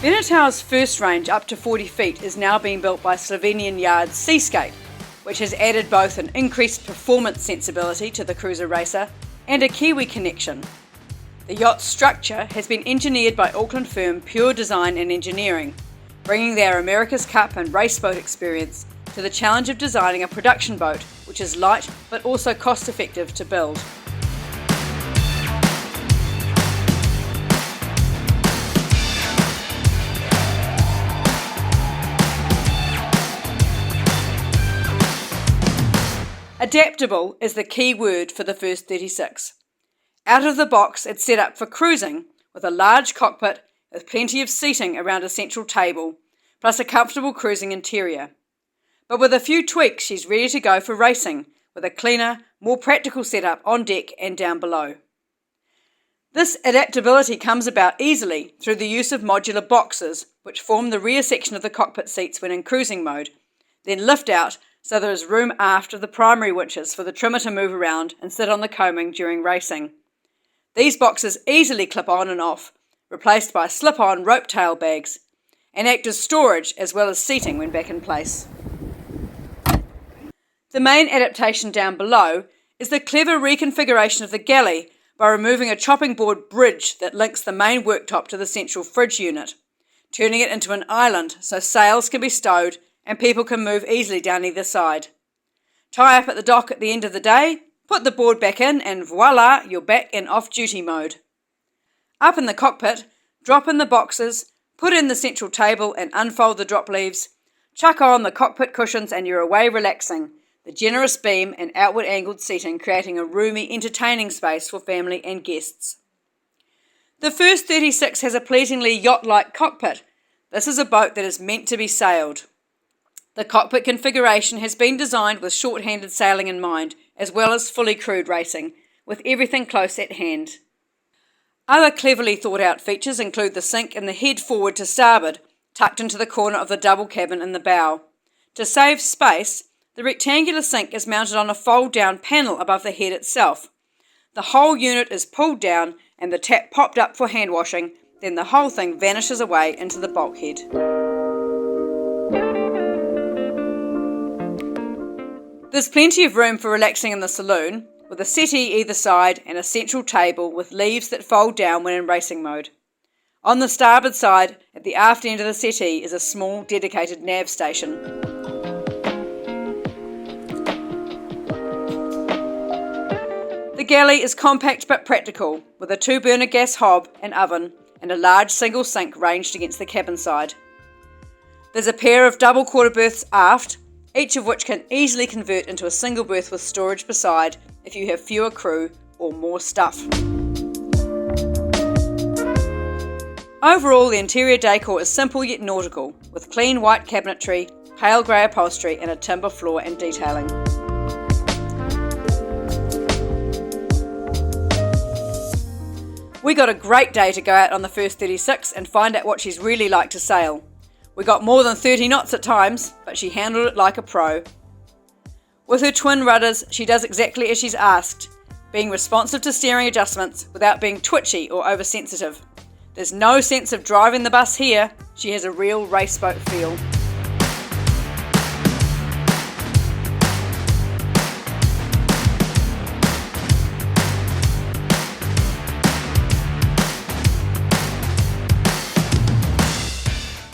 Benetau's first range up to 40 feet is now being built by Slovenian yard Seascape, which has added both an increased performance sensibility to the cruiser racer and a Kiwi connection. The yacht's structure has been engineered by Auckland firm Pure Design and Engineering, bringing their America's Cup and race boat experience to the challenge of designing a production boat which is light but also cost effective to build. Adaptable is the key word for the First 36. Out of the box, it's set up for cruising with a large cockpit with plenty of seating around a central table, plus a comfortable cruising interior. But with a few tweaks, she's ready to go for racing with a cleaner, more practical setup on deck and down below. This adaptability comes about easily through the use of modular boxes, which form the rear section of the cockpit seats when in cruising mode, then lift out so there is room aft of the primary winches for the trimmer to move around and sit on the coaming during racing. These boxes easily clip on and off, replaced by slip-on rope tail bags, and act as storage as well as seating when back in place. The main adaptation down below is the clever reconfiguration of the galley by removing a chopping board bridge that links the main worktop to the central fridge unit, turning it into an island so sails can be stowed and people can move easily down either side. Tie up at the dock at the end of the day, put the board back in, and voila, you're back in off-duty mode. Up in the cockpit, drop in the boxes, put in the central table and unfold the drop leaves, chuck on the cockpit cushions and you're away relaxing, the generous beam and outward angled seating creating a roomy, entertaining space for family and guests. The First 36 has a pleasingly yacht-like cockpit. This is a boat that is meant to be sailed. The cockpit configuration has been designed with short-handed sailing in mind, as well as fully crewed racing, with everything close at hand. Other cleverly thought-out features include the sink in the head forward to starboard, tucked into the corner of the double cabin in the bow. To save space, the rectangular sink is mounted on a fold-down panel above the head itself. The whole unit is pulled down and the tap popped up for hand washing, then the whole thing vanishes away into the bulkhead. There's plenty of room for relaxing in the saloon, with a settee either side and a central table with leaves that fold down when in racing mode. On the starboard side, at the aft end of the settee, is a small dedicated nav station. The galley is compact but practical, with a 2-burner gas hob and oven and a large single sink ranged against the cabin side. There's a pair of double quarter berths aft, each of which can easily convert into a single berth with storage beside if you have fewer crew or more stuff. Overall, the interior decor is simple yet nautical, with clean white cabinetry, pale grey upholstery and a timber floor and detailing. We got a great day to go out on the First 36 and find out what she's really like to sail. We got more than 30 knots at times, but she handled it like a pro. With her twin rudders, she does exactly as she's asked, being responsive to steering adjustments without being twitchy or oversensitive. There's no sense of driving the bus here, she has a real race boat feel.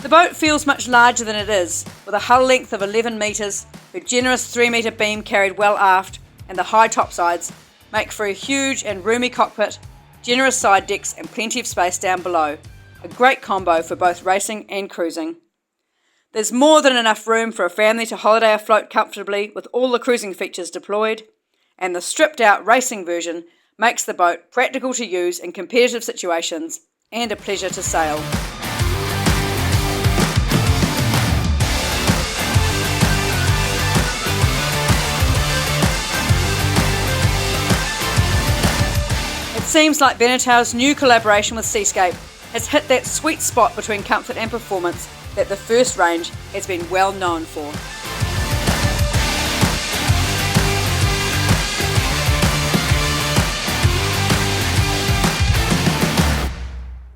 The boat feels much larger than it is, with a hull length of 11 metres, her generous 3-metre beam carried well aft, and the high topsides make for a huge and roomy cockpit, generous side decks and plenty of space down below. A great combo for both racing and cruising. There's more than enough room for a family to holiday afloat comfortably with all the cruising features deployed, and the stripped out racing version makes the boat practical to use in competitive situations and a pleasure to sail. It seems like Benetau's new collaboration with Seascape has hit that sweet spot between comfort and performance that the first range has been well known for.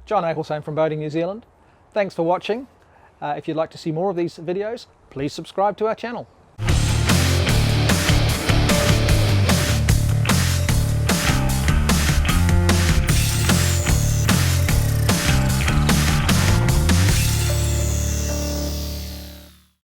John Ecclestone from Boating New Zealand. Thanks for watching. If you'd like to see more of these videos, please subscribe to our channel.